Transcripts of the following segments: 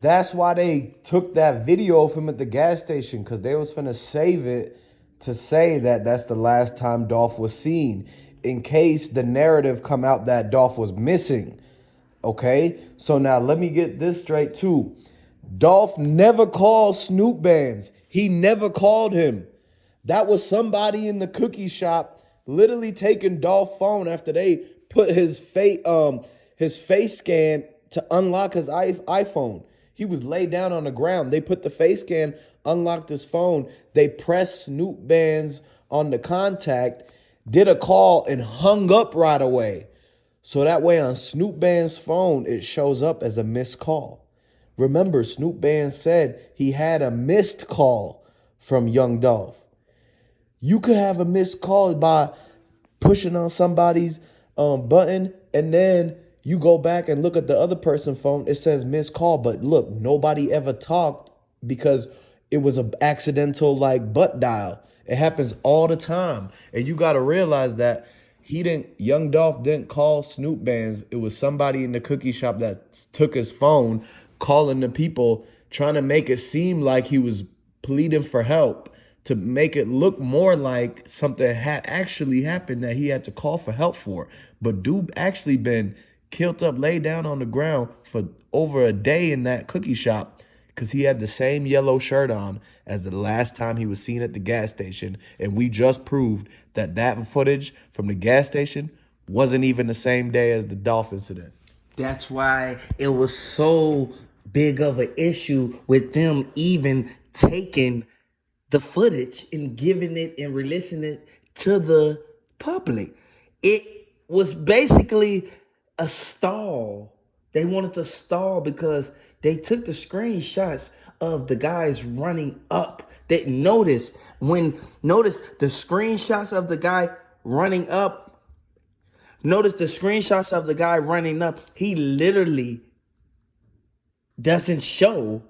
That's why they took that video of him at the gas station, because they was finna save it to say that that's the last time Dolph was seen, in case the narrative come out that Dolph was missing. Okay, so now let me get this straight too. Dolph never called Snoop Bands. He never called him. That was somebody in the cookie shop literally taking Dolph's phone after they put his face scan to unlock his iPhone. He was laid down on the ground. They put the face scan, unlocked his phone. They pressed Snoop Bands on the contact, did a call, and hung up right away. So that way on Snoop Band's phone, it shows up as a missed call. Remember, Snoop Band said he had a missed call from Young Dolph. You could have a missed call by pushing on somebody's button, and then you go back and look at the other person's phone. It says missed call, but look, nobody ever talked because it was an accidental like butt dial. It happens all the time, and you got to realize that Young Dolph didn't call Snoop Bands. It was somebody in the cookie shop that took his phone, calling the people, trying to make it seem like he was pleading for help, to make it look more like something had actually happened that he had to call for help for. But dude actually been killed up, laid down on the ground for over a day in that cookie shop because he had the same yellow shirt on as the last time he was seen at the gas station. And we just proved that that footage from the gas station wasn't even the same day as the Dolph incident. That's why it was so big of an issue with them even taking the footage and giving it and releasing it to the public. It was basically a stall. They wanted to stall because they took the screenshots of the guys running up. They notice the screenshots of the guy running up. Notice the screenshots of the guy running up. He literally doesn't show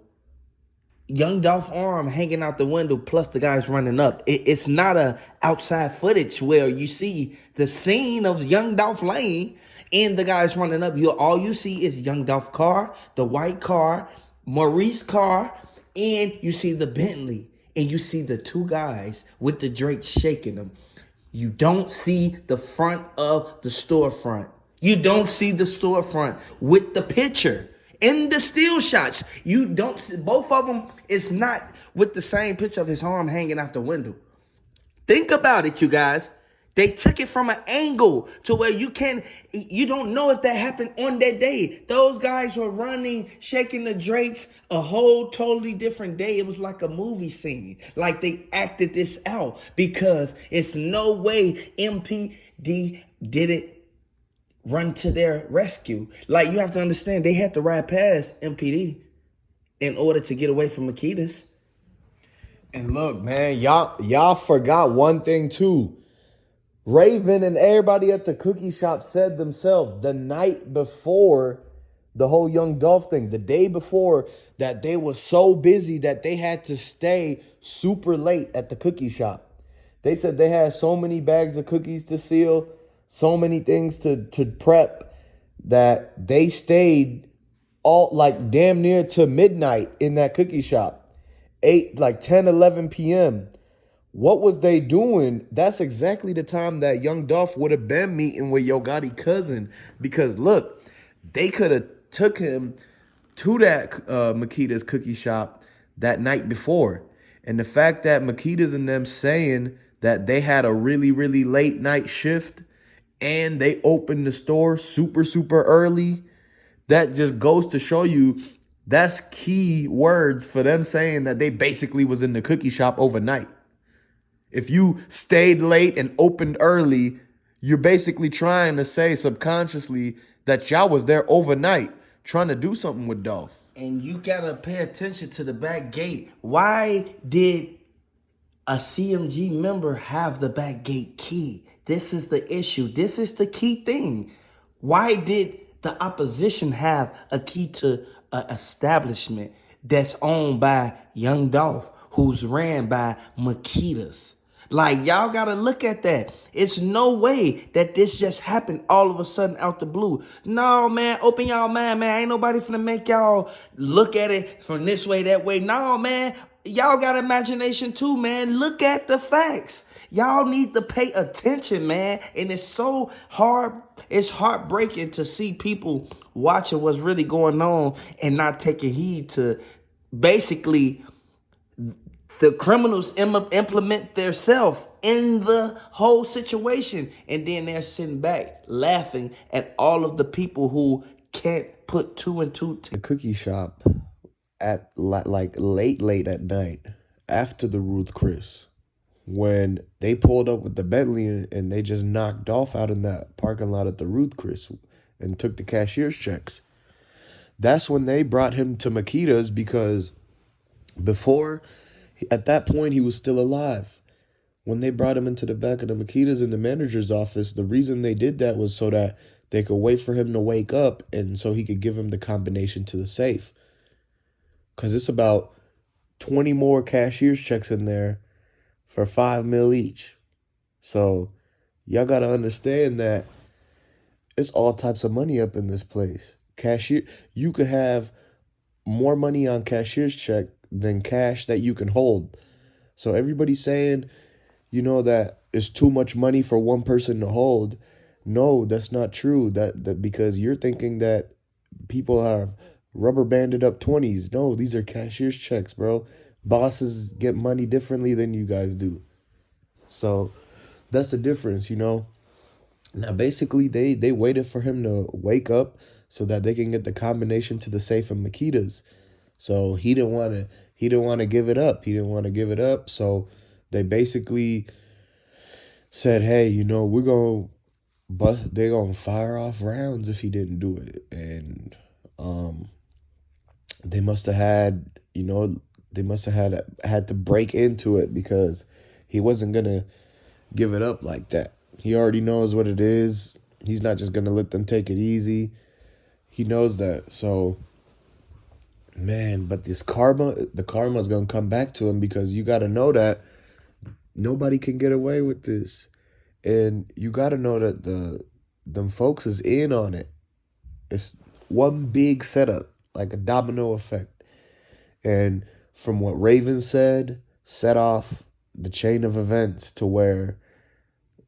Young Dolph's arm hanging out the window plus the guys running up. It's not a outside footage where you see the scene of Young Dolph Lane and the guys running up. All you see is Young Dolph car, the white car, Maurice car, and you see the Bentley. And you see the two guys with the Drake shaking them. You don't see the front of the storefront. You don't see the storefront with the picture. In the still shots, you don't see, both of them is not with the same picture of his arm hanging out the window. Think about it, you guys. They took it from an angle to where you don't know if that happened on that day. Those guys were running, shaking the Drakes a whole totally different day. It was like a movie scene. Like they acted this out because it's no way MPD did it run to their rescue. Like, you have to understand, they had to ride past MPD in order to get away from Makedas. And look, man, y'all forgot one thing too. Raven and everybody at the cookie shop said themselves the night before the whole Young Dolph thing, the day before, that they were so busy that they had to stay super late at the cookie shop. They said they had so many bags of cookies to seal, so many things to prep, that they stayed all like damn near to midnight in that cookie shop. 10, 11 p.m. What was they doing? That's exactly the time that Young Dolph would have been meeting with Yo Gotti cousin. Because look, they could have took him to that Makedas cookie shop that night before. And the fact that Makedas and them saying that they had a really, really late night shift and they opened the store super, super early, that just goes to show you that's key words for them saying that they basically was in the cookie shop overnight. If you stayed late and opened early, you're basically trying to say subconsciously that y'all was there overnight trying to do something with Dolph. And you gotta pay attention to the back gate. Why did a CMG member have the back gate key? This is the issue. This is the key thing. Why did the opposition have a key to an establishment that's owned by Young Dolph, who's ran by Makedas? Like, y'all gotta look at that. It's no way that this just happened all of a sudden out the blue. No, man, open y'all mind, man. Ain't nobody finna make y'all look at it from this way, that way. No, man. Y'all got imagination too, man. Look at the facts. Y'all need to pay attention, man. And it's so hard. It's heartbreaking to see people watching what's really going on and not taking heed to basically the criminals implement themselves in the whole situation, and then they're sitting back laughing at all of the people who can't put two and two The together. cookie shop at like late at night after the Ruth Chris, when they pulled up with the Bentley and they just knocked Dolph out in that parking lot at the Ruth Chris and took the cashier's checks. That's when they brought him to Makeda's, because before, at that point, he was still alive. When they brought him into the back of the Makeda's in the manager's office, the reason they did that was so that they could wait for him to wake up and so he could give him the combination to the safe. Because it's about 20 more cashier's checks in there for $5 million each. So y'all got to understand that it's all types of money up in this place. Cashier, you could have more money on cashier's check than cash that you can hold. So everybody's saying, that it's too much money for one person to hold. No, that's not true. That because you're thinking that people have rubber banded up 20s. No, these are cashier's checks, bro. Bosses get money differently than you guys do. So that's the difference. Now basically they waited for him to wake up so that they can get the combination to the safe in Makeda's. So he didn't want to give it up. He didn't want to give it up. So they basically said, "Hey, they're gonna fire off rounds if he didn't do it." And they must have had to break into it, because he wasn't gonna give it up like that. He already knows what it is. He's not just gonna let them take it easy. He knows that. So, man, but the karma's gonna come back to him, because you gotta know that nobody can get away with this. And you gotta know that them folks is in on it. It's one big setup, like a domino effect. And from what Raven said, set off the chain of events to where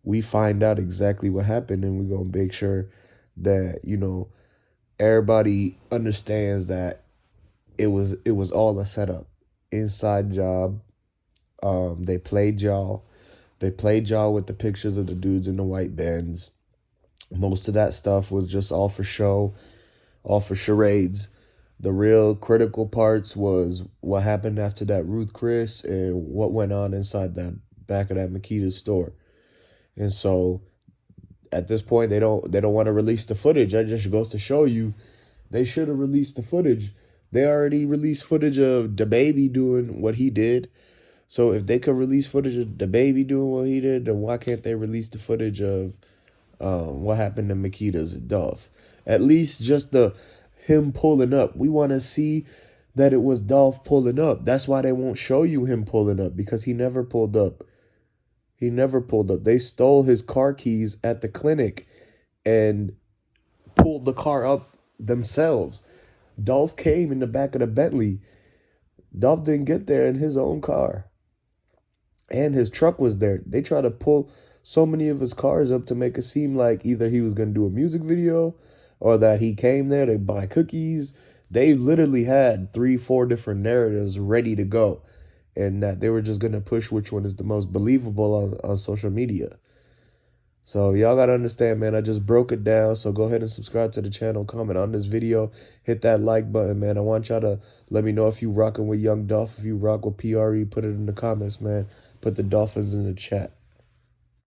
we find out exactly what happened, and we're gonna make sure that, everybody understands that it was all a setup. Inside job. They played y'all. They played y'all with the pictures of the dudes in the white bands. Most of that stuff was just all for show, all for charades. The real critical parts was what happened after that Ruth Chris and what went on inside that back of that Makeda's store. And so at this point they don't want to release the footage. That just goes to show you they should have released the footage. They already released footage of DaBaby doing what he did. So if they could release footage of DaBaby doing what he did, then why can't they release the footage of what happened to Makeda's and Dolph? At least just him pulling up. We want to see that it was Dolph pulling up. That's why they won't show you him pulling up, because he never pulled up. He never pulled up. They stole his car keys at the clinic and pulled the car up themselves. Dolph came in the back of the Bentley. Dolph didn't get there in his own car. And his truck was there. They tried to pull so many of his cars up to make it seem like either he was going to do a music video or that he came there to buy cookies. They literally had 3-4 different narratives ready to go, and that they were just going to push which one is the most believable on social media. So y'all got to understand, man, I just broke it down. So go ahead and subscribe to the channel, comment on this video, hit that like button, man. I want y'all to let me know if you rocking with Young Dolph, if you rock with PRE, put it in the comments, man. Put the Dolphins in the chat.